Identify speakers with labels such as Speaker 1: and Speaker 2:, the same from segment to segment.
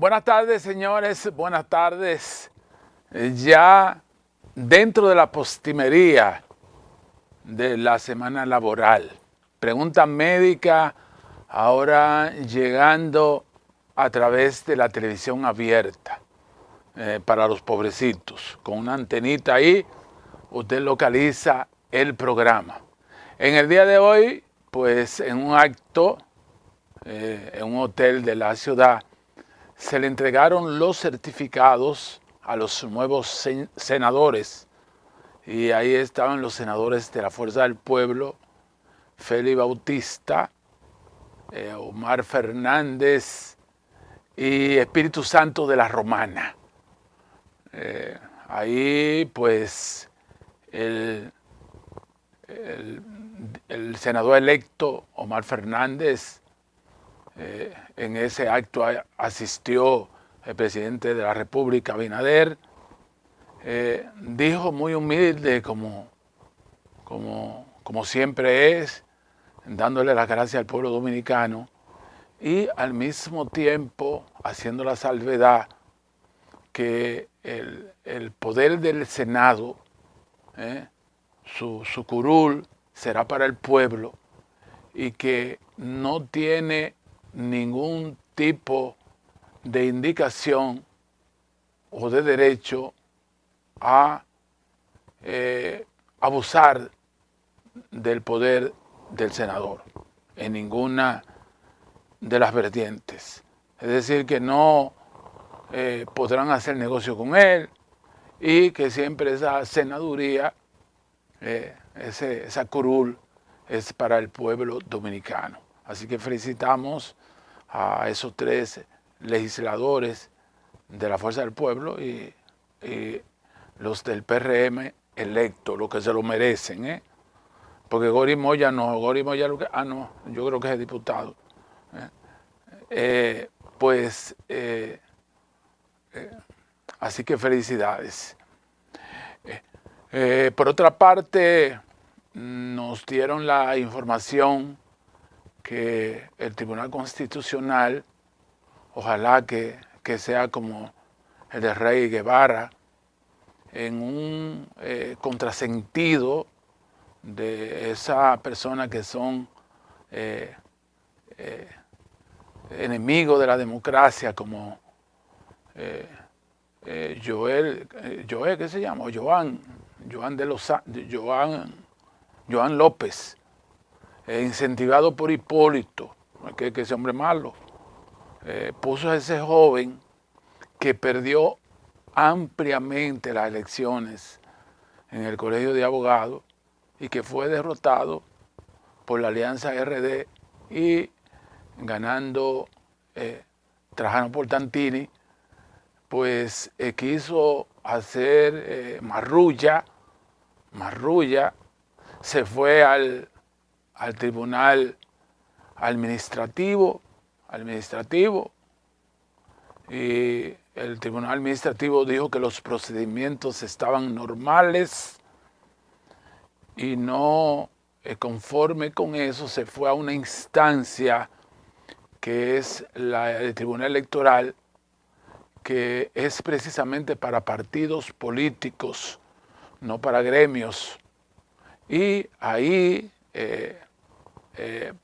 Speaker 1: Buenas tardes, señores. Buenas tardes. Ya dentro de la postrimería de la semana laboral. Pregunta médica ahora llegando a través de la televisión abierta para los pobrecitos. Con una antenita ahí, usted localiza el programa. En el día de hoy, pues en un acto en un hotel de la ciudad, se le entregaron los certificados a los nuevos senadores. Y ahí estaban los senadores de la Fuerza del Pueblo, Félix Bautista, Omar Fernández y Espíritu Santo de la Romana. Ahí pues el senador electo Omar Fernández, en ese acto asistió el presidente de la República, Abinader, dijo muy humilde como siempre es, dándole las gracias al pueblo dominicano y al mismo tiempo haciendo la salvedad que el poder del Senado, su curul, será para el pueblo y que no tiene ningún tipo de indicación o de derecho a abusar del poder del senador en ninguna de las vertientes. Es decir, que no podrán hacer negocio con él y que siempre esa senaduría, esa curul, es para el pueblo dominicano. Así que felicitamos a esos tres legisladores de la Fuerza del Pueblo y los del PRM electos, los que se lo merecen, porque Gori Moya no, Gori Moya no, yo creo que es diputado. Así que felicidades. Por otra parte, nos dieron la información que el Tribunal Constitucional, ojalá que sea como el de Rey Guevara, en un contrasentido de esa persona que son enemigos de la democracia, como ¿qué se llama? Joan López, incentivado por Hipólito, que ese hombre malo, puso a ese joven que perdió ampliamente las elecciones en el Colegio de Abogados y que fue derrotado por la Alianza RD y ganando Trajano Portantini, pues quiso hacer marrulla, se fue al tribunal administrativo y el tribunal administrativo dijo que los procedimientos estaban normales y no conforme con eso se fue a una instancia que es el tribunal electoral, que es precisamente para partidos políticos, no para gremios. Y ahí,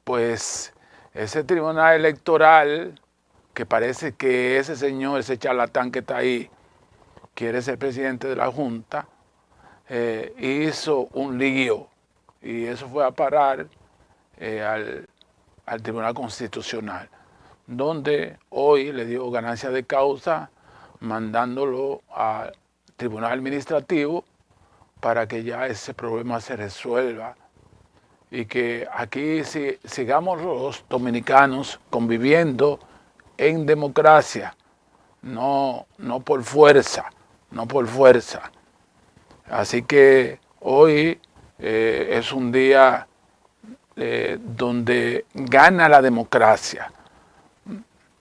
Speaker 1: pues, ese tribunal electoral, que parece que ese señor, ese charlatán que está ahí, quiere ser presidente de la Junta, hizo un lío. Y eso fue a parar al Tribunal Constitucional, donde hoy le dio ganancia de causa, mandándolo al Tribunal Administrativo para que ya ese problema se resuelva y que aquí sigamos los dominicanos conviviendo en democracia, no por fuerza. Así que hoy es un día donde gana la democracia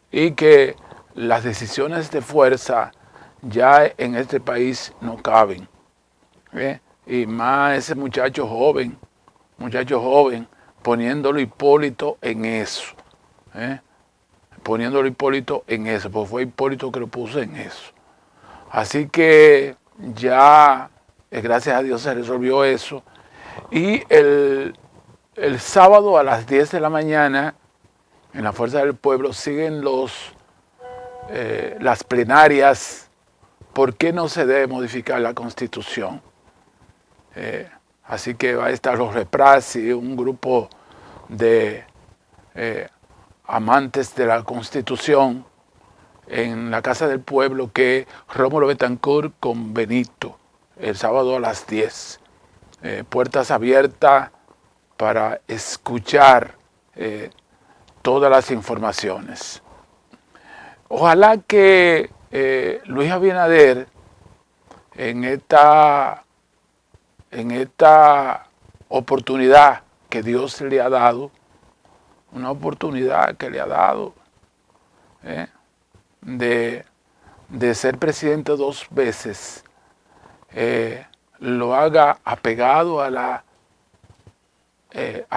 Speaker 1: y que las decisiones de fuerza ya en este país no caben. Y más ese muchacho joven, poniéndolo Hipólito en eso. poniéndolo Hipólito en eso, porque fue Hipólito que lo puso en eso. Así que ya, gracias a Dios, se resolvió eso. Y el sábado a las 10 de la mañana, en la Fuerza del Pueblo, siguen las plenarias. ¿Por qué no se debe modificar la Constitución? Así que va a estar los Reprasi, un grupo de amantes de la Constitución, en la Casa del Pueblo, que Rómulo Betancourt con Benito, el sábado a las 10. Puertas abiertas para escuchar todas las informaciones. Ojalá que Luis Abinader en esta oportunidad que Dios le ha dado, una oportunidad que le ha dado de ser presidente 2 veces, lo haga apegado a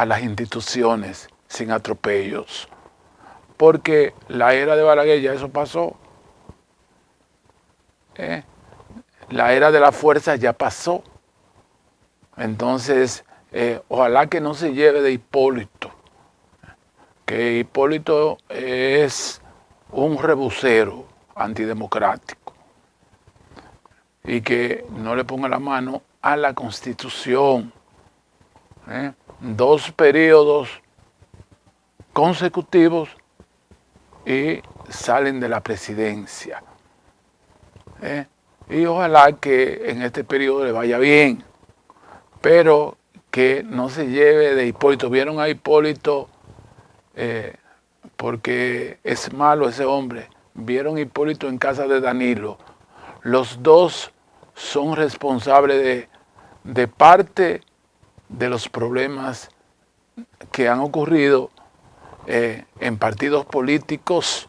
Speaker 1: las instituciones, sin atropellos, porque la era de Balaguer ya eso pasó. La era de la fuerza ya pasó. Entonces, ojalá que no se lleve de Hipólito, que Hipólito es un rebusero antidemocrático y que no le ponga la mano a la Constitución. 2 periodos consecutivos y salen de la presidencia. Y ojalá que en este periodo le vaya bien, pero que no se lleve de Hipólito. Vieron a Hipólito porque es malo ese hombre. Vieron a Hipólito en casa de Danilo. Los dos son responsables de parte de los problemas que han ocurrido en partidos políticos.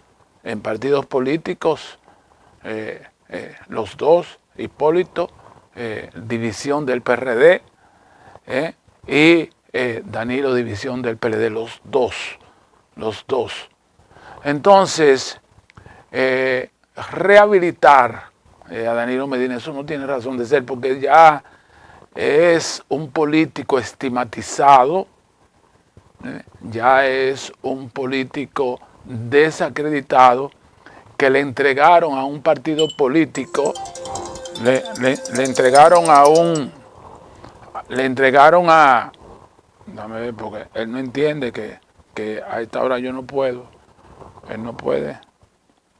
Speaker 1: Los dos, Hipólito, división del PRD, y Danilo, división del PLD, los dos. Entonces, rehabilitar a Danilo Medina, eso no tiene razón de ser, porque ya es un político estigmatizado, ya es un político desacreditado, que le entregaron a un partido político, le entregaron dame ver, porque él no entiende que a esta hora yo no puedo, él no puede,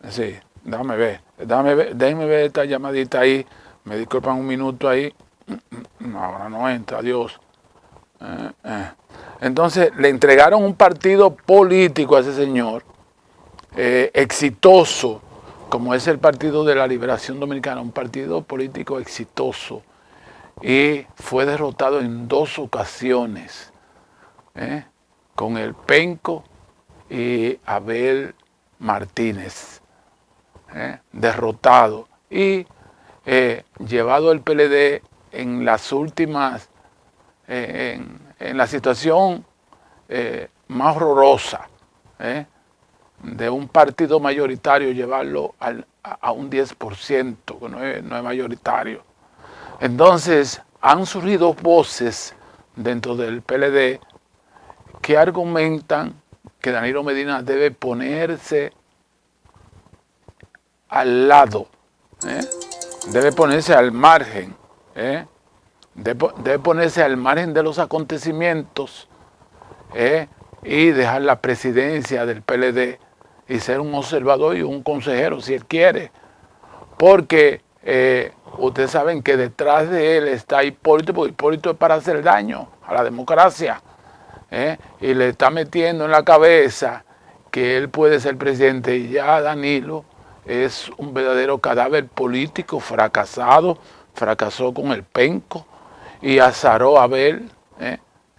Speaker 1: sí, déjame ver, esta llamadita ahí, me disculpan un minuto ahí, no, ahora no entra, Dios. Entonces le entregaron un partido político a ese señor, exitoso, como es el Partido de la Liberación Dominicana, un partido político exitoso, y fue derrotado en 2 ocasiones, con el Penco y Abel Martínez, derrotado, y llevado el PLD en las últimas, en la situación más horrorosa, de un partido mayoritario, llevarlo a un 10%, que no es mayoritario. Entonces, han surgido voces dentro del PLD que argumentan que Danilo Medina debe ponerse al lado, debe ponerse al margen, debe ponerse al margen de los acontecimientos, y dejar la presidencia del PLD y ser un observador y un consejero si él quiere, porque ustedes saben que detrás de él está Hipólito, porque Hipólito es para hacer daño a la democracia, y le está metiendo en la cabeza que él puede ser presidente, y ya Danilo es un verdadero cadáver político fracasado, fracasó con el Penco y azaró a Abel,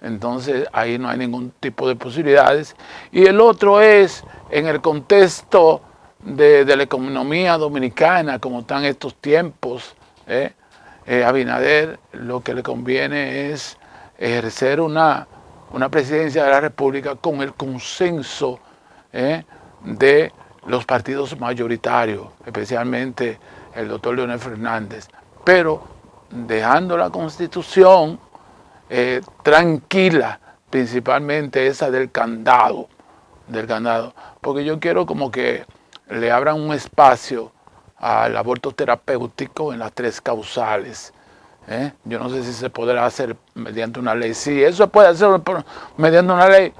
Speaker 1: entonces ahí no hay ningún tipo de posibilidades. Y el otro es en el contexto de la economía dominicana, como están estos tiempos, Abinader lo que le conviene es ejercer una presidencia de la República con el consenso de los partidos mayoritarios, especialmente el doctor Leonel Fernández, pero dejando la Constitución tranquila, principalmente esa del candado, porque yo quiero como que le abran un espacio al aborto terapéutico en las 3 causales. Yo no sé si se podrá hacer mediante una ley. Si eso puede hacerlo mediante una ley,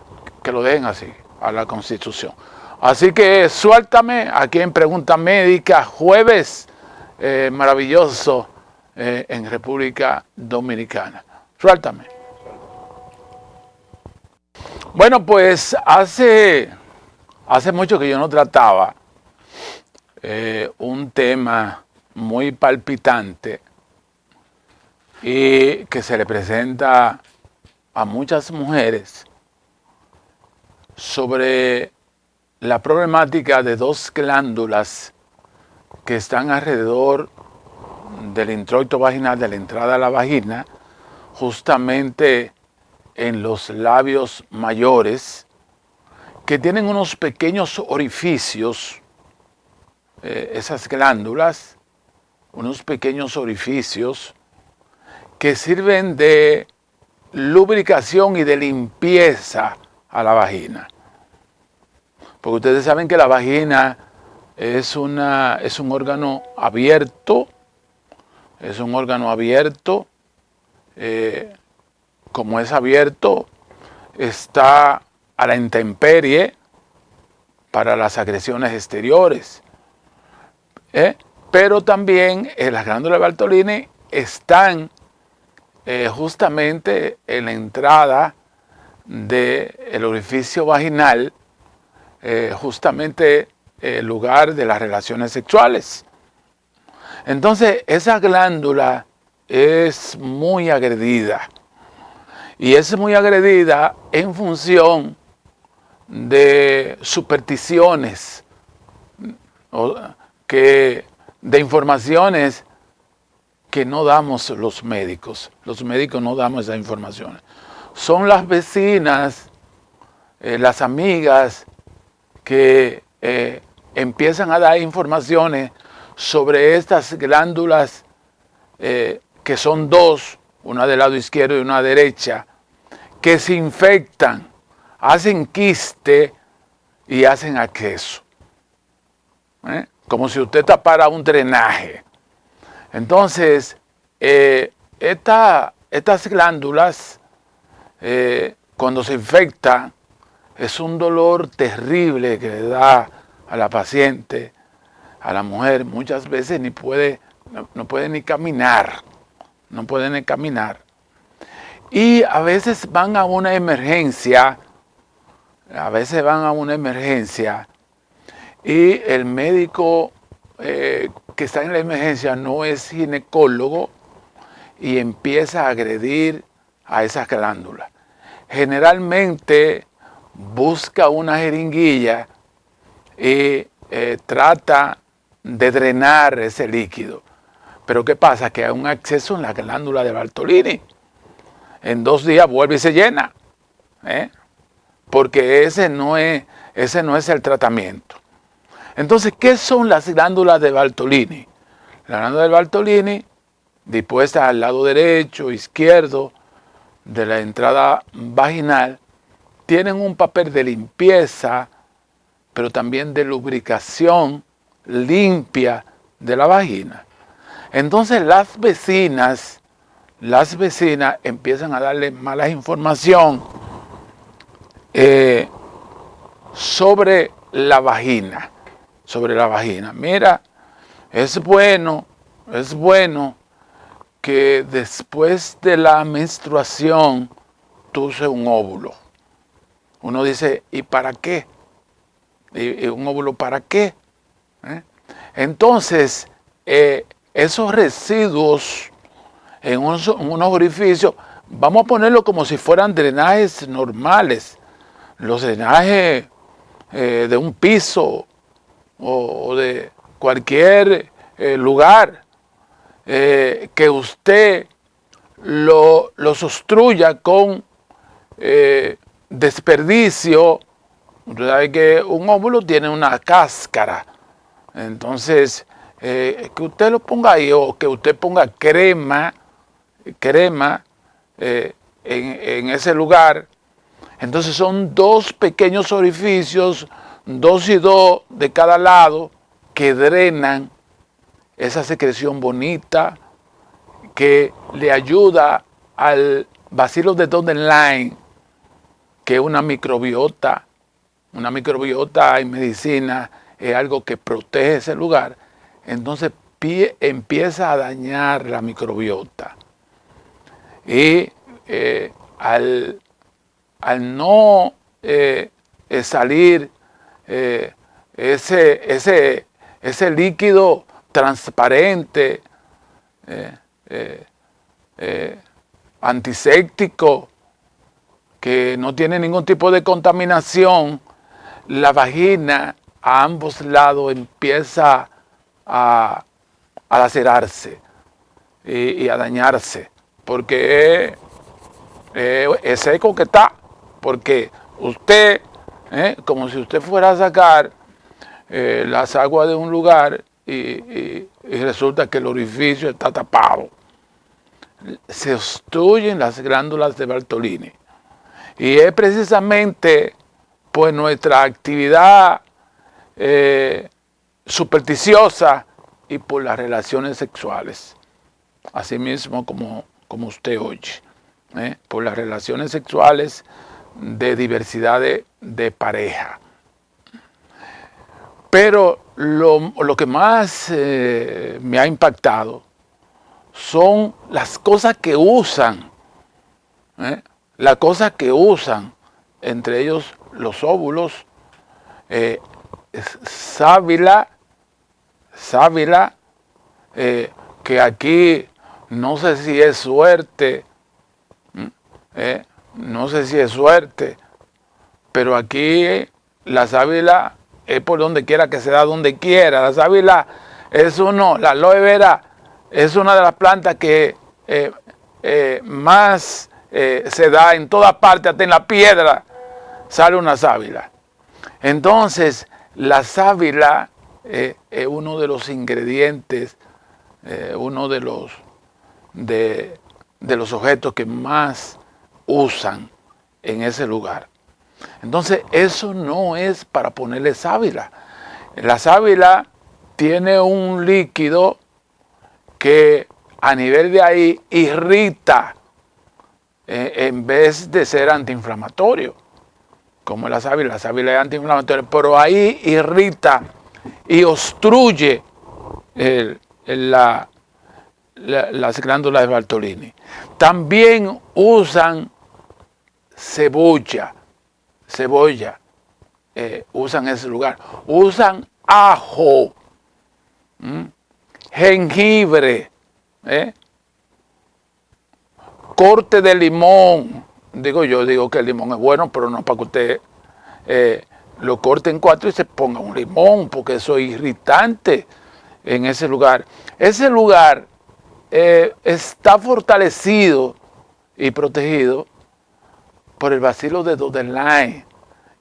Speaker 1: que lo dejen así, a la Constitución. Así que suéltame aquí en Pregunta Médica, jueves maravilloso en República Dominicana. Suéltame. Bueno, pues hace mucho que yo no trataba un tema muy palpitante y que se le presenta a muchas mujeres sobre la problemática de 2 glándulas que están alrededor del introito vaginal, de la entrada a la vagina, justamente en los labios mayores, que tienen unos pequeños orificios, esas glándulas, unos pequeños orificios que sirven de lubricación y de limpieza a la vagina. Porque ustedes saben que la vagina es un órgano abierto, como es abierto, está a la intemperie para las agresiones exteriores. Pero también las glándulas de Bartolini están justamente en la entrada del orificio vaginal, justamente el lugar de las relaciones sexuales. Entonces, esa glándula es muy agredida. Y es muy agredida en función de supersticiones, de informaciones que no damos los médicos. Los médicos no damos esas informaciones. Son las vecinas, las amigas que empiezan a dar informaciones sobre estas glándulas que son 2, una del lado izquierdo y una derecha, que se infectan, hacen quiste y hacen acceso. Como si usted tapara un drenaje. Entonces, estas glándulas, cuando se infectan, es un dolor terrible que le da a la paciente, a la mujer. Muchas veces no puede ni caminar. No pueden ni caminar. Y a veces van a una emergencia. Y el médico que está en la emergencia no es ginecólogo y empieza a agredir a esas glándulas. Generalmente busca una jeringuilla y trata de drenar ese líquido. Pero ¿qué pasa? Que hay un acceso en la glándula de Bartolini. En 2 días vuelve y se llena. Porque ese no es el tratamiento. Entonces, ¿qué son las glándulas de Bartolini? Las glándulas de Bartolini, dispuestas al lado derecho, izquierdo de la entrada vaginal, tienen un papel de limpieza, pero también de lubricación limpia de la vagina. Entonces las vecinas empiezan a darle mala información sobre la vagina. Mira, es bueno que después de la menstruación tú uses un óvulo. Uno dice, ¿y para qué? ¿Y un óvulo para qué? Entonces, esos residuos en unos orificios, vamos a ponerlo como si fueran drenajes normales, los drenajes de un piso o de cualquier lugar, que usted lo sustruya con desperdicio Usted sabe que un óvulo tiene una cáscara. Entonces, que usted lo ponga ahí o que usted ponga crema en ese lugar. Entonces son dos pequeños orificios, 2 y 2 de cada lado, que drenan esa secreción bonita que le ayuda al Bacillus de Doddenheim, que es una microbiota. Una microbiota en medicina es algo que protege ese lugar. Entonces empieza a dañar la microbiota. Y al no salir ese líquido transparente, antiséptico, que no tiene ningún tipo de contaminación, la vagina a ambos lados empieza a lacerarse y a dañarse, porque es seco que está, porque usted, como si usted fuera a sacar las aguas de un lugar y resulta que el orificio está tapado. Se obstruyen las glándulas de Bartolini. Y es precisamente pues nuestra actividad supersticiosa y por las relaciones sexuales. Así mismo como usted oye. Por las relaciones sexuales de diversidad de pareja. Pero lo que más me ha impactado son las cosas que usan, las cosas que usan, entre ellos los óvulos, sábila, que aquí no sé si es suerte, no sé si es suerte, pero aquí la sábila es por donde quiera que se da, donde quiera. La sábila es la aloe vera es una de las plantas que más se da en todas partes, hasta en la piedra sale una sábila. Entonces, la sábila es uno de los ingredientes, uno de los objetos que más usan en ese lugar. Entonces, eso no es para ponerle sábila. La sábila tiene un líquido que a nivel de ahí irrita en vez de ser antiinflamatorio, como la sábila es antiinflamatoria, pero ahí irrita y obstruye las glándulas de Bartolini. También usan cebolla, usan ese lugar, usan ajo, jengibre, corte de limón. Digo que el limón es bueno, pero no para que usted lo corte en 4 y se ponga un limón, porque eso es irritante en ese lugar. Ese lugar está fortalecido y protegido por el Bacillus de Doddenheim,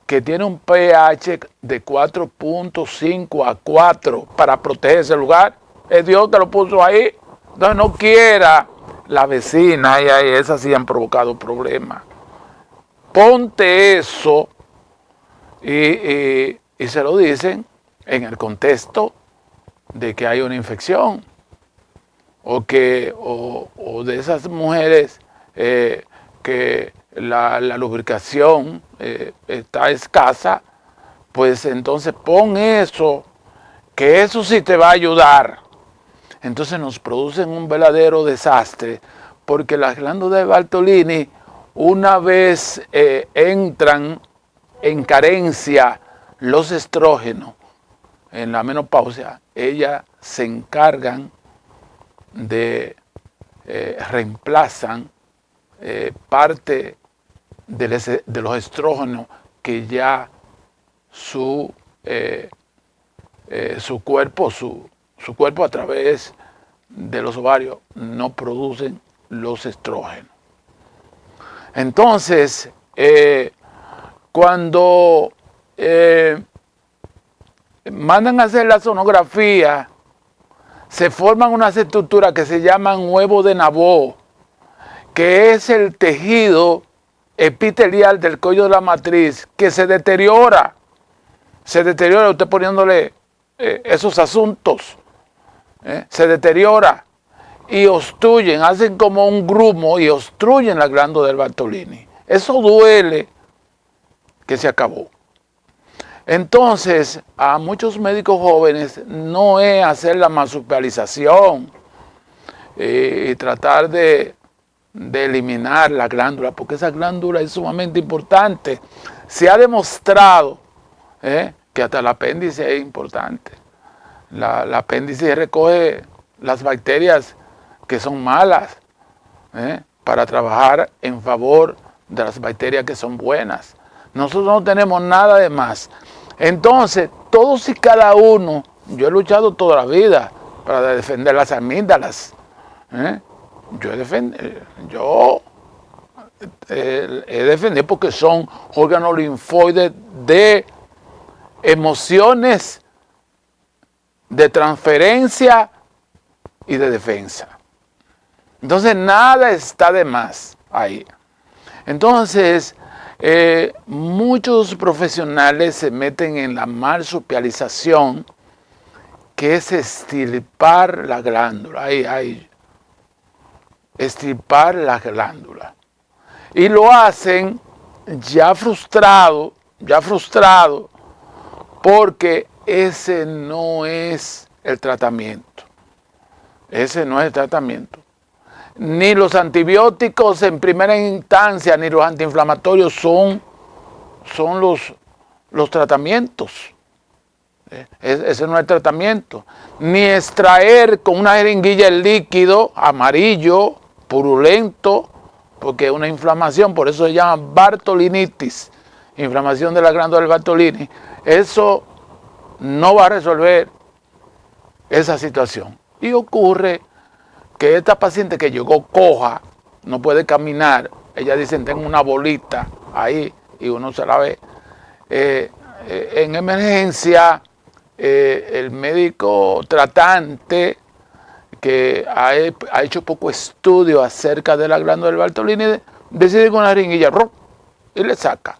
Speaker 1: que tiene un pH de 4.5 a 4 para proteger ese lugar. Es Dios que lo puso ahí. Entonces no quiera la vecina y esas sí han provocado problemas. Ponte eso y se lo dicen en el contexto de que hay una infección o de esas mujeres que la lubricación está escasa, pues entonces pon eso, que eso sí te va a ayudar. Entonces nos producen un verdadero desastre, porque las glándulas de Bartolini, una vez entran en carencia los estrógenos en la menopausia, ellas se encargan de reemplazan parte de los estrógenos que ya su cuerpo a través de los ovarios no producen los estrógenos. Entonces, cuando mandan a hacer la sonografía, se forman unas estructuras que se llaman huevo de Nabó, que es el tejido epitelial del cuello de la matriz, que se deteriora usted poniéndole esos asuntos, se deteriora y obstruyen, hacen como un grumo y obstruyen la glándula del Bartolini. Eso duele que se acabó. Entonces, a muchos médicos jóvenes no es hacer la marsupialización y tratar de eliminar la glándula, porque esa glándula es sumamente importante. Se ha demostrado que hasta el apéndice es importante. El apéndice recoge las bacterias que son malas para trabajar en favor de las bacterias que son buenas. Nosotros no tenemos nada de más. Entonces, todos y cada uno, yo he luchado toda la vida para defender las amígdalas. Yo he defendido porque son órganos linfoides de emociones, de transferencia y de defensa. Entonces, nada está de más ahí. Entonces, muchos profesionales se meten en la marsupialización, que es extirpar la glándula. Extirpar la glándula. Y lo hacen ya frustrado, porque ese no es el tratamiento. Ese no es el tratamiento. Ni los antibióticos en primera instancia, ni los antiinflamatorios son los tratamientos. Ese no es el tratamiento. Ni extraer con una jeringuilla el líquido amarillo, purulento, porque es una inflamación, por eso se llama bartolinitis, inflamación de la glándula del Bartolini. Eso no va a resolver esa situación. Y ocurre que esta paciente que llegó coja, no puede caminar, ella dice, tengo una bolita ahí, y uno se la ve. En emergencia, el médico tratante, que ha hecho poco estudio acerca de la glándula del Bartolini, decide con una jeringuilla y le saca.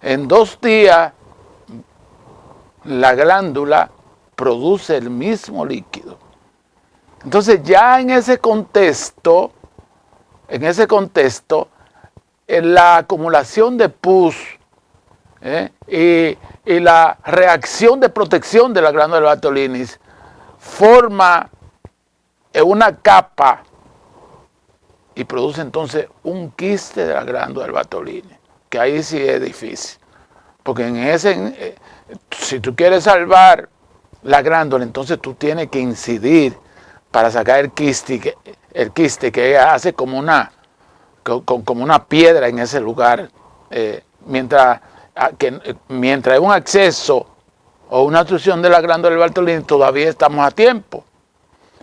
Speaker 1: En 2 días, la glándula produce el mismo líquido. Entonces, ya en ese contexto, la acumulación de pus y la reacción de protección de la glándula del Bartolini forma una capa y produce entonces un quiste de la glándula del Bartolini, que ahí sí es difícil, porque si tú quieres salvar la glándula, entonces tú tienes que incidir para sacar el quiste que hace como una piedra en ese lugar, mientras hay un acceso o una obstrucción de la glándula del Bartolini, todavía estamos a tiempo.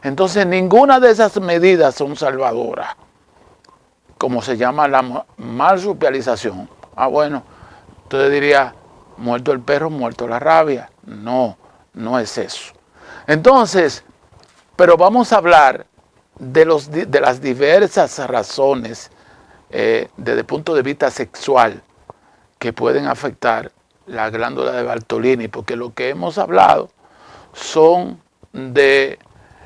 Speaker 1: Entonces, ninguna de esas medidas son salvadoras, como se llama la marsupialización. Bueno, entonces diría, muerto el perro, muerto la rabia. No es eso. Entonces, pero vamos a hablar de las diversas razones desde el punto de vista sexual que pueden afectar la glándula de Bartolini, porque lo que hemos hablado son de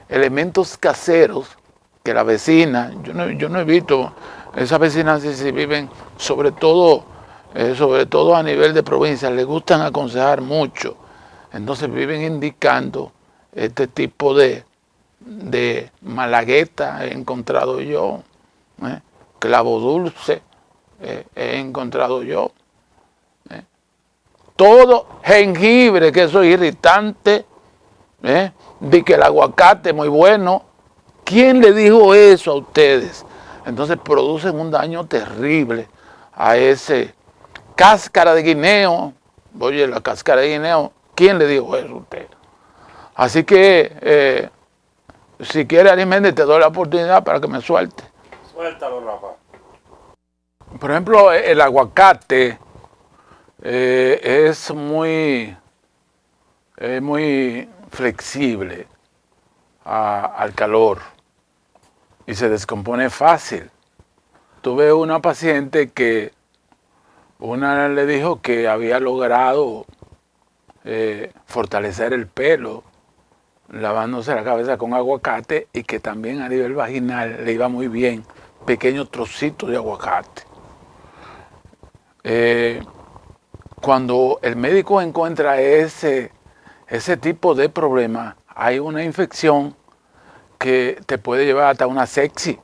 Speaker 1: elementos caseros que la vecina, yo no he visto, esas vecinas si viven, sobre todo a nivel de provincia, les gustan aconsejar mucho, entonces viven indicando este tipo de malagueta he encontrado yo, clavo dulce he encontrado yo, todo jengibre, que eso es irritante, de que el aguacate es muy bueno. ¿Quién le dijo eso a ustedes? Entonces producen un daño terrible a ese cáscara de guineo. Oye, la cáscara de guineo, ¿quién le dijo eso a usted? Así que, si quiere, Arismendi, te doy la oportunidad para que me suelte.
Speaker 2: Suéltalo, Rafa.
Speaker 1: Por ejemplo, el aguacate es muy flexible al calor y se descompone fácil. Tuve una paciente que una le dijo que había logrado fortalecer el pelo lavándose la cabeza con aguacate y que también a nivel vaginal le iba muy bien, pequeños trocitos de aguacate. Cuando el médico encuentra ese tipo de problema, hay una infección que te puede llevar hasta una sepsis.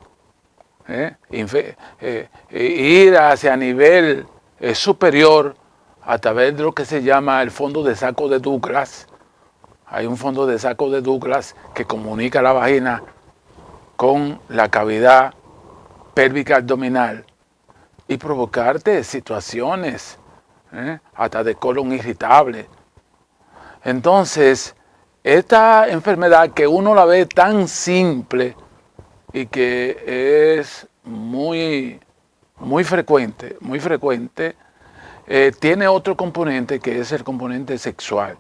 Speaker 1: Ir hacia nivel superior a través de lo que se llama el fondo de saco de Douglas. Hay un fondo de saco de Douglas que comunica la vagina con la cavidad pélvica abdominal y provocarte situaciones hasta de colon irritable. Entonces, esta enfermedad que uno la ve tan simple y que es muy frecuente, tiene otro componente que es el componente sexual.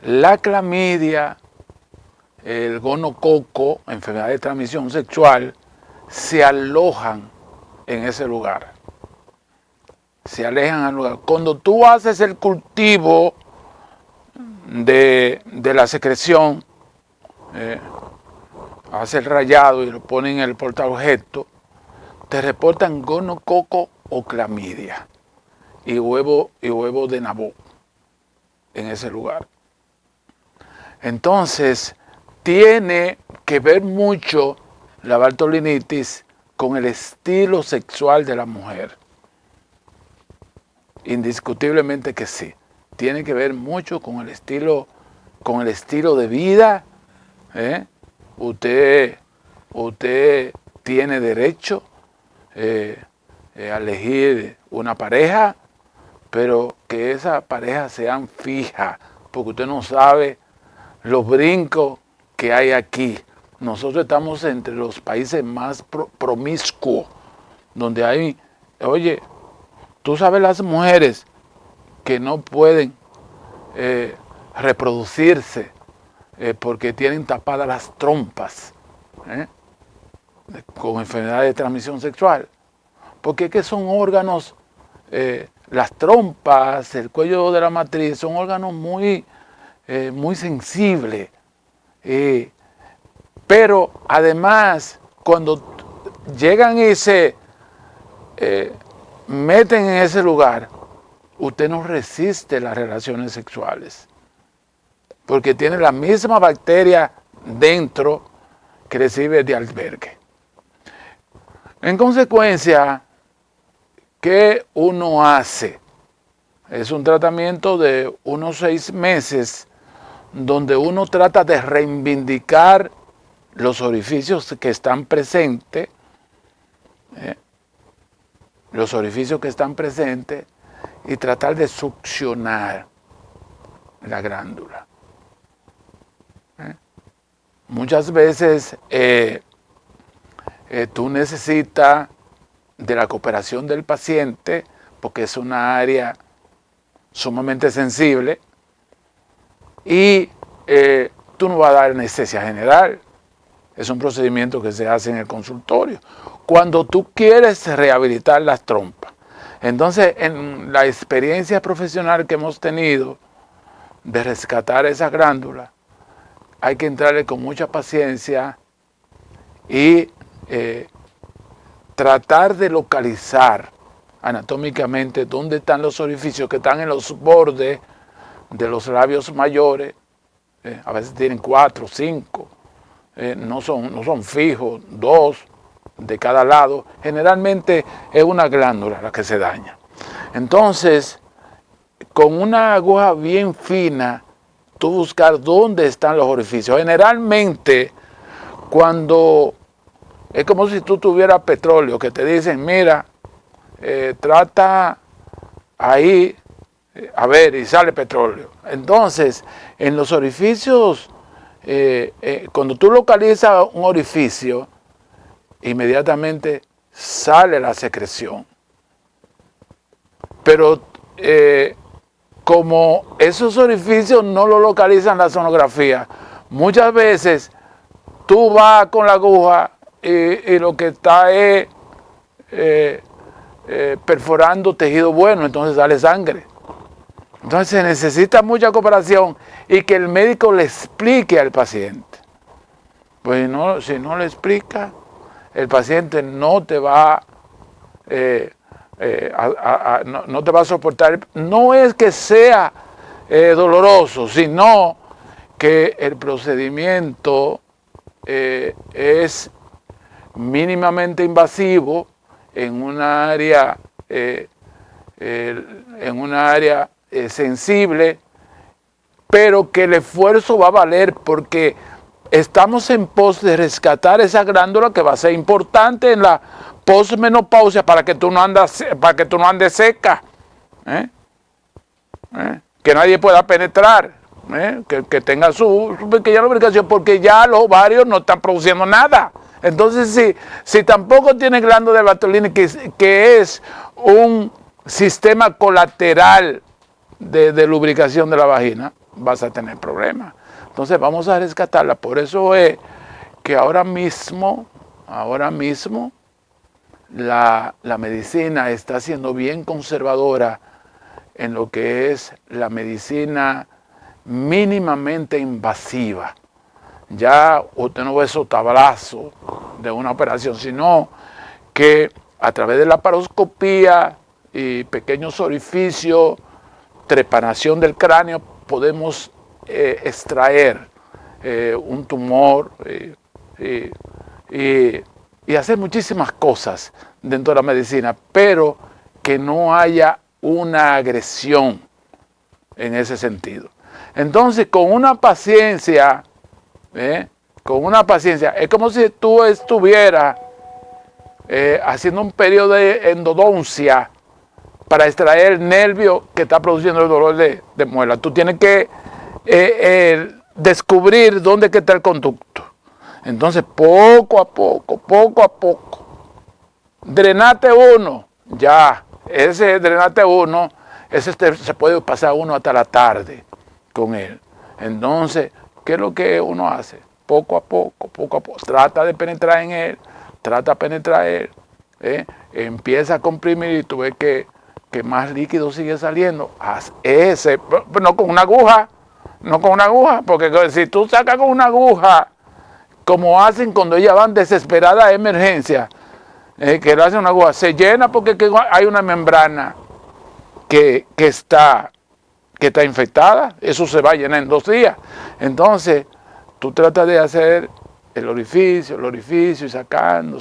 Speaker 1: La clamidia, el gonococo, enfermedad de transmisión sexual, se alojan en ese lugar. Se alejan al lugar. Cuando tú haces el cultivo de la secreción, hace el rayado y lo ponen en el portaobjeto, te reportan gonococo o clamidia y huevo de nabó en ese lugar. Entonces, tiene que ver mucho la bartolinitis con el estilo sexual de la mujer. Indiscutiblemente que sí. Tiene que ver mucho con el estilo de vida. Usted tiene derecho a elegir una pareja, pero que esa pareja sea fija, porque usted no sabe los brincos que hay aquí. Nosotros estamos entre los países más promiscuos, donde hay, oye, tú sabes las mujeres que no pueden reproducirse porque tienen tapadas las trompas con enfermedad de transmisión sexual, porque es que son órganos, las trompas, el cuello de la matriz, son órganos muy sensibles. Pero además, cuando llegan y se meten en ese lugar, usted no resiste las relaciones sexuales, porque tiene la misma bacteria dentro que recibe de albergue. En consecuencia, ¿qué uno hace? Es un tratamiento de unos 6 meses donde uno trata de reivindicar los orificios que están presentes, y tratar de succionar la glándula. Muchas veces tú necesitas de la cooperación del paciente porque es una área sumamente sensible y tú no vas a dar anestesia general. Es un procedimiento que se hace en el consultorio. Cuando tú quieres rehabilitar las trompas. Entonces, en la experiencia profesional que hemos tenido de rescatar esa glándula, hay que entrarle con mucha paciencia y tratar de localizar anatómicamente dónde están los orificios que están en los bordes de los labios mayores. A veces tienen 4, 5, no son fijos, 2 de cada lado. Generalmente es una glándula la que se daña. Entonces, con una aguja bien fina, tú buscar dónde están los orificios. Generalmente, cuando es como si tú tuvieras petróleo, que te dicen, mira, trata ahí, a ver, y sale petróleo. Entonces, en los orificios, cuando tú localizas un orificio, inmediatamente sale la secreción. Pero como esos orificios no lo localizan la sonografía, muchas veces tú vas con la aguja y lo que está es perforando tejido bueno, entonces sale sangre. Entonces se necesita mucha cooperación y que el médico le explique al paciente. Pues no, si no le explica, el paciente no te va no te va a soportar. No es que sea doloroso, sino que el procedimiento es mínimamente invasivo en un área sensible, pero que el esfuerzo va a valer porque estamos en pos de rescatar esa glándula que va a ser importante en la posmenopausia para que tú no andes seca, que nadie pueda penetrar, que tenga su pequeña lubricación, porque ya los ovarios no están produciendo nada. Entonces, si tampoco tiene glándula de Bartolini, que es un sistema colateral de lubricación de la vagina, vas a tener problemas. Entonces vamos a rescatarla. Por eso es que ahora mismo la medicina está siendo bien conservadora en lo que es la medicina mínimamente invasiva. Ya usted no ve esos tablazos de una operación, sino que a través de la laparoscopía y pequeños orificios, trepanación del cráneo, podemos extraer un tumor y hacer muchísimas cosas dentro de la medicina, pero que no haya una agresión en ese sentido. Entonces, con una paciencia, es como si tú estuvieras haciendo un periodo de endodoncia para extraer el nervio que está produciendo el dolor de muela. Tú tienes que descubrir dónde que está el conducto. Entonces, poco a poco, drenate uno, ya, ese drenate uno, ese se puede pasar uno hasta la tarde con él. Entonces, ¿qué es lo que uno hace? Poco a poco, trata de penetrar en él, empieza a comprimir y tú ves que más líquido sigue saliendo. Haz ese, pero no con una aguja, porque si tú sacas con una aguja, como hacen cuando ellas van desesperadas a emergencia, que le hacen una aguja, se llena porque hay una membrana que está infectada, eso se va a llenar en 2 días. Entonces, tú tratas de hacer el orificio y sacando,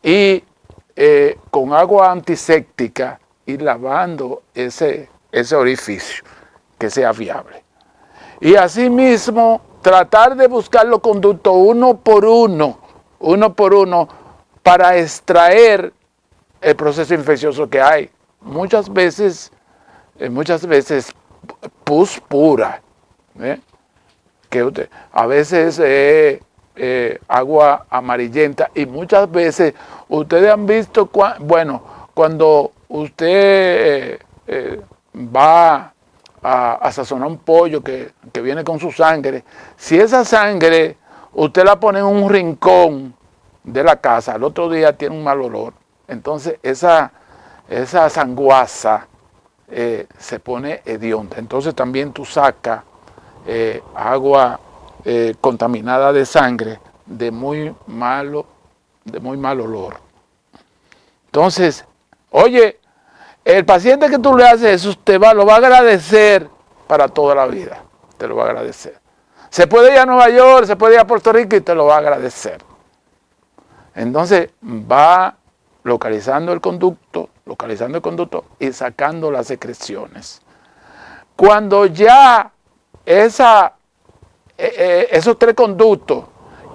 Speaker 1: y con agua antiséptica ir lavando ese orificio, que sea viable. Y asimismo, tratar de buscar los conductos uno por uno, para extraer el proceso infeccioso que hay. Muchas veces pus pura, que a veces agua amarillenta, y muchas veces ustedes han visto, cuando usted va a sazonar un pollo que viene con su sangre, si esa sangre usted la pone en un rincón de la casa, al otro día tiene un mal olor. Entonces esa sanguaza se pone hedionda. Entonces también tú sacas agua contaminada de sangre de muy mal olor. Entonces, oye, el paciente que tú le haces eso, lo va a agradecer para toda la vida. Te lo va a agradecer. Se puede ir a Nueva York, se puede ir a Puerto Rico y te lo va a agradecer. Entonces va localizando el conducto y sacando las secreciones. Cuando ya esos 3 conductos,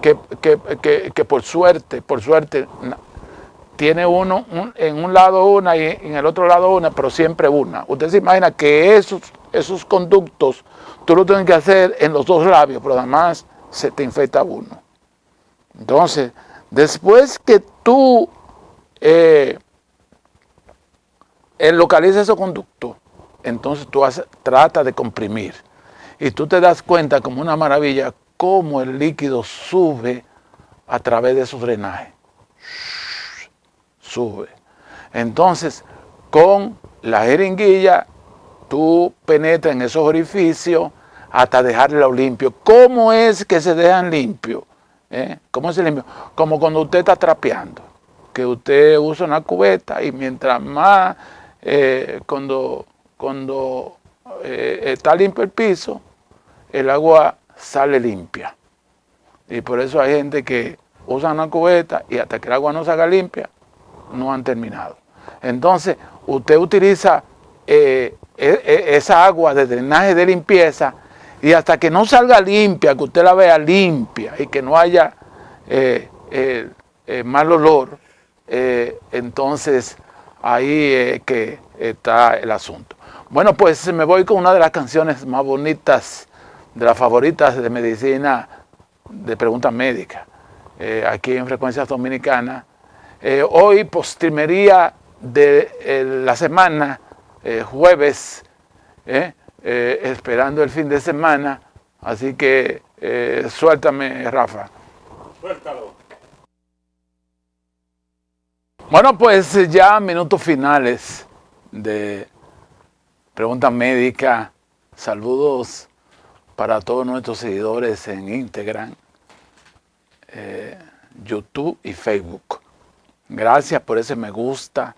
Speaker 1: que por suerte, tiene uno en un lado una y en el otro lado una, pero siempre una. Usted se imagina que esos conductos tú lo tienes que hacer en los 2 labios, pero además se te infecta uno. Entonces, después que tú localiza esos conductos, entonces tú tratas de comprimir. Y tú te das cuenta como una maravilla cómo el líquido sube a través de esos drenajes. Sube. Entonces, con la jeringuilla, tú penetras en esos orificios hasta dejarlo limpio. ¿Cómo es que se dejan limpios? ¿Cómo se limpia? Como cuando usted está trapeando, que usted usa una cubeta y mientras más, cuando está limpio el piso, el agua sale limpia. Y por eso hay gente que usa una cubeta y hasta que el agua no salga limpia, no han terminado. Entonces, usted utiliza esa agua de drenaje de limpieza y hasta que no salga limpia, que usted la vea limpia y que no haya mal olor, entonces ahí es que está el asunto. Bueno, pues me voy con una de las canciones más bonitas, de las favoritas de medicina, de preguntas médicas, aquí en Frecuencias Dominicanas. Hoy, postrimería de la semana, jueves, esperando el fin de semana. Así que suéltame, Rafa.
Speaker 2: Suéltalo.
Speaker 1: Bueno, pues ya minutos finales de preguntas médicas. Saludos para todos nuestros seguidores en Instagram, YouTube y Facebook. Gracias por ese me gusta.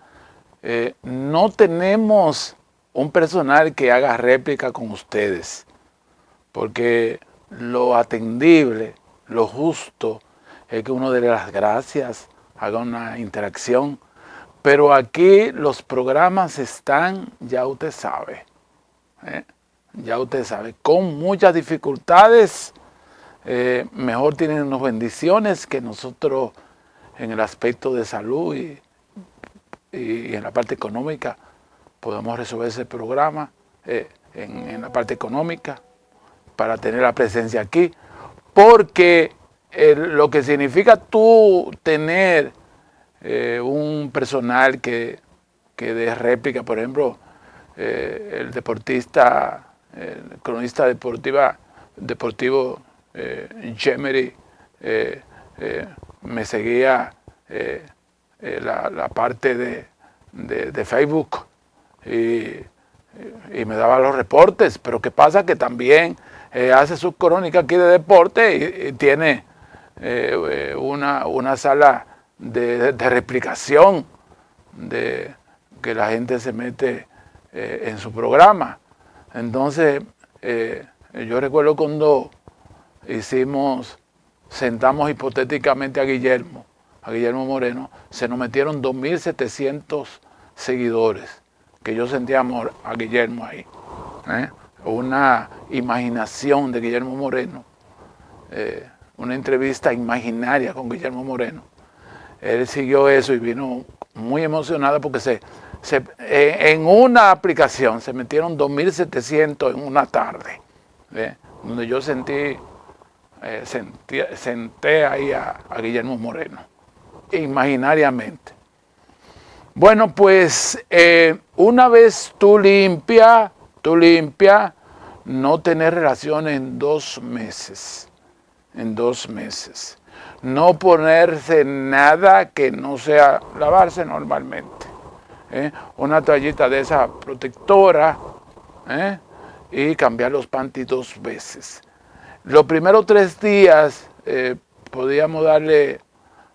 Speaker 1: No tenemos un personal que haga réplica con ustedes, porque lo atendible, lo justo, es que uno dé las gracias, haga una interacción. Pero aquí los programas están, ya usted sabe, con muchas dificultades. Mejor tienen unas bendiciones que nosotros en el aspecto de salud y en la parte económica podemos resolver ese programa en la parte económica para tener la presencia aquí, porque lo que significa tú tener un personal que dé réplica, por ejemplo, el deportista, el cronista deportivo Jemery me seguía la parte de Facebook y me daba los reportes, pero ¿qué pasa? Que también hace su crónica aquí de deporte y tiene una sala de replicación, de que la gente se mete en su programa. Entonces, yo recuerdo cuando sentamos hipotéticamente a Guillermo Moreno, se nos metieron 2.700 seguidores, que yo sentía amor a Guillermo ahí. Una imaginación de Guillermo Moreno, una entrevista imaginaria con Guillermo Moreno. Él siguió eso y vino muy emocionado porque en una aplicación se metieron 2.700 en una tarde, donde yo senté ahí a Guillermo Moreno, imaginariamente. Bueno, pues una vez tú limpias, no tener relaciones en 2 meses. No ponerse nada que no sea lavarse normalmente. Una toallita de esa protectora y cambiar los panties 2 veces. Los primeros 3 días podíamos darle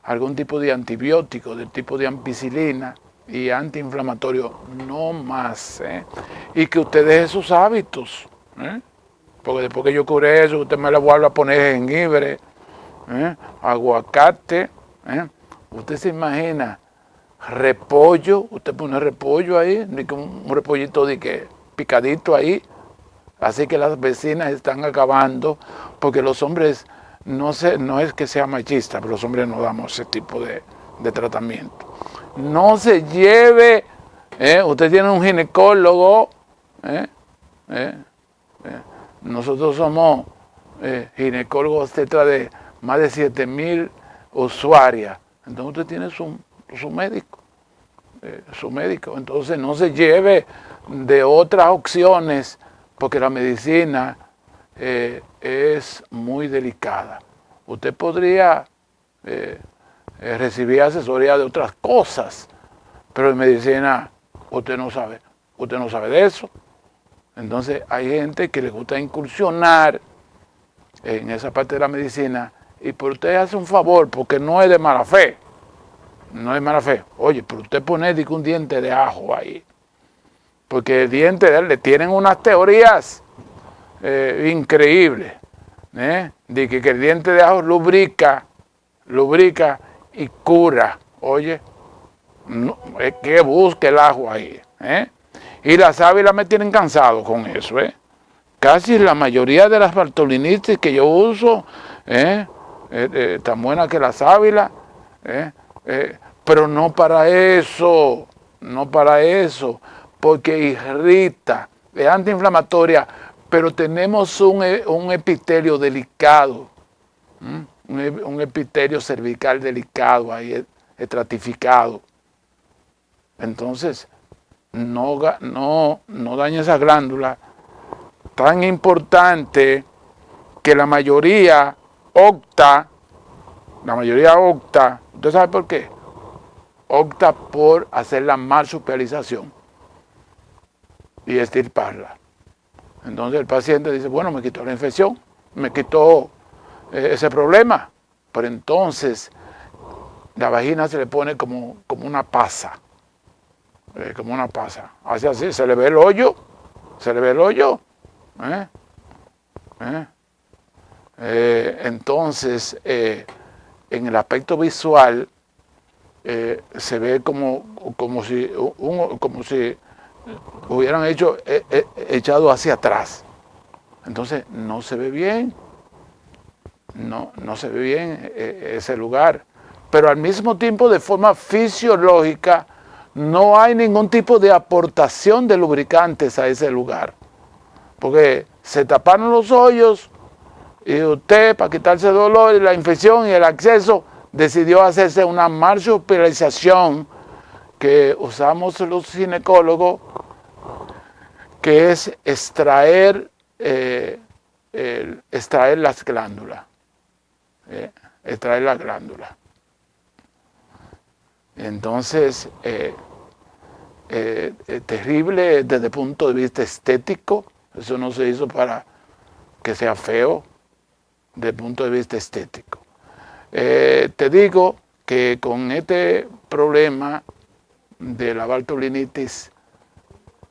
Speaker 1: algún tipo de antibiótico, del tipo de ampicilina y antiinflamatorio, no más. Y que usted deje sus hábitos. Porque después que yo curé eso, usted me la vuelve a poner jengibre, aguacate. Usted se imagina, repollo, usted pone repollo ahí, un repollito de que picadito ahí. Así que las vecinas están acabando, porque los hombres, no es que sea machista, pero los hombres no damos ese tipo de tratamiento. No se lleve, usted tiene un ginecólogo, nosotros somos ginecólogos de más de 7.000 usuarias, entonces usted tiene su médico. su médico. Entonces no se lleve de otras opciones, porque la medicina es muy delicada. Usted podría recibir asesoría de otras cosas, pero en medicina usted no sabe de eso. Entonces hay gente que le gusta incursionar en esa parte de la medicina y por usted hace un favor, porque no es de mala fe. No es mala fe. Oye, pero usted pone un diente de ajo ahí. Porque el diente de él le tienen unas teorías increíbles. De que el diente de ajo lubrica y cura. Oye, no, es que busque el ajo ahí. Y la sábila me tienen cansado con eso. Casi la mayoría de las bartolinitis que yo uso, tan buena que la sábila, pero no para eso, porque irrita, es antiinflamatoria, pero tenemos un epitelio delicado, un epitelio cervical delicado ahí, estratificado. Entonces, no dañe esa glándula tan importante que la mayoría opta, ¿usted sabe por qué? Opta por hacer la marsupialización y extirparla. Entonces el paciente dice, bueno, me quitó la infección, me quitó ese problema, pero entonces la vagina se le pone como una pasa, hace así, se le ve el hoyo, entonces en el aspecto visual se ve como si hubieran echado hacia atrás. Entonces no se ve bien, no se ve bien ese lugar. Pero al mismo tiempo, de forma fisiológica, no hay ningún tipo de aportación de lubricantes a ese lugar. Porque se taparon los hoyos y usted, para quitarse el dolor y la infección y el acceso, decidió hacerse una marsupialización que usamos los ginecólogos, que es extraer las glándulas. Extraer las glándulas. Entonces, terrible desde el punto de vista estético. Eso no se hizo para que sea feo, desde el punto de vista estético. Te digo que con este problema de la bartolinitis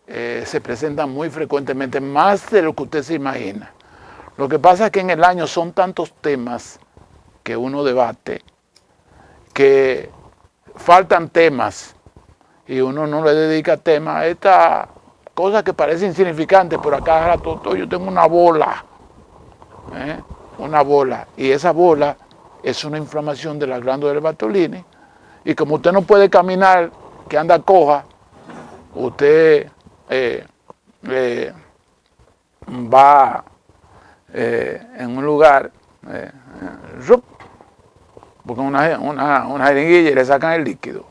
Speaker 1: se presenta muy frecuentemente, más de lo que usted se imagina. Lo que pasa es que en el año son tantos temas que uno debate, que faltan temas y uno no le dedica temas a esta cosa que parece insignificante, pero acá yo tengo una bola, y esa bola es una inflamación de la glándula del Bartolini, y como usted no puede caminar, que anda coja, usted va en un lugar, porque una jeringuilla y le sacan el líquido.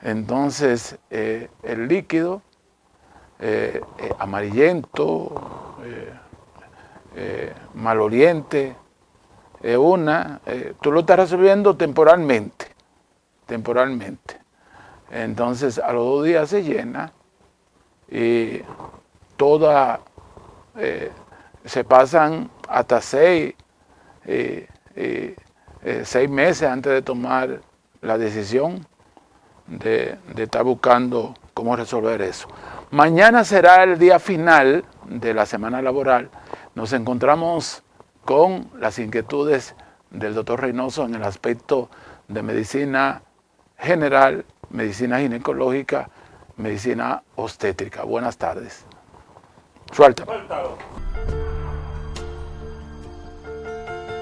Speaker 1: Entonces, el líquido amarillento, maloliente, tú lo estás resolviendo temporalmente. Entonces, a los 2 días se llena y se pasan hasta 6 meses antes de tomar la decisión de estar buscando cómo resolver eso. Mañana será el día final de la semana laboral. Nos encontramos con las inquietudes del doctor Reynoso en el aspecto de medicina general, medicina ginecológica, medicina obstétrica. Buenas tardes. Suéltame.